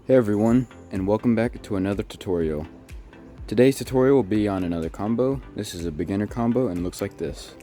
Hey everyone, and welcome back to another tutorial. Today's tutorial will be on another combo. This is a beginner combo and looks like this.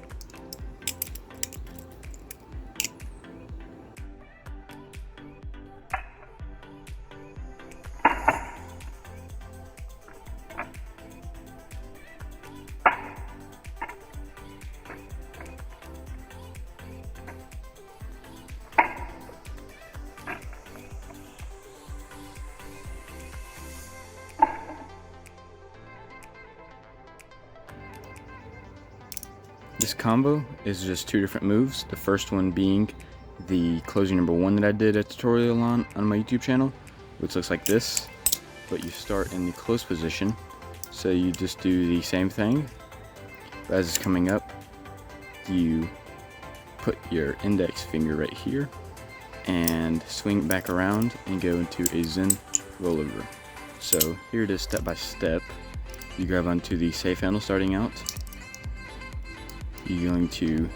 This combo is just two different moves. The first one being the closing number 1 that I did a tutorial on my YouTube channel, which looks like this, but you start in the close position. So you just do the same thing. As it's coming up, you put your index finger right here and swing it back around and go into a Zen Rollover. So here it is step by step. You grab onto the safe handle starting out. You're going to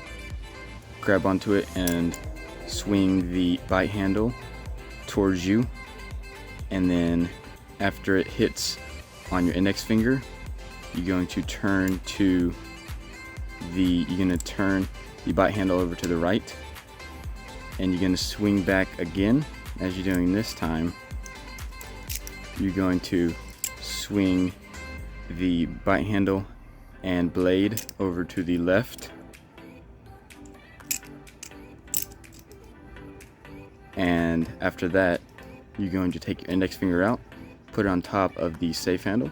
grab onto it and swing the bite handle towards you, and then after it hits on your index finger, you're going to turn the bite handle over to the right, and you're going to swing back again. As you're doing this time, you're going to swing the bite handle and blade over to the left, and after that you're going to take your index finger out, put it on top of the safe handle,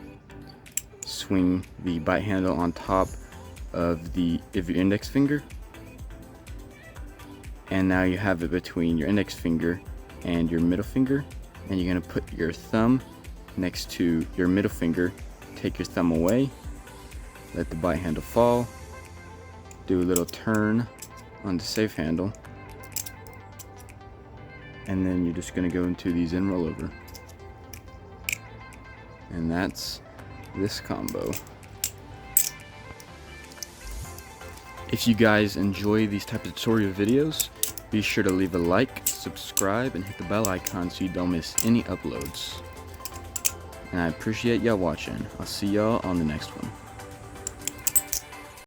swing the bite handle on top of your index finger, and now you have it between your index finger and your middle finger, and you're going to put your thumb next to your middle finger, take your thumb away, let the bite handle fall, do a little turn on the safe handle, and then you're just going to go into the Zen Rollover. And that's this combo. If you guys enjoy these type of tutorial videos, be sure to leave a like, subscribe, and hit the bell icon so you don't miss any uploads. And I appreciate y'all watching. I'll see y'all on the next one.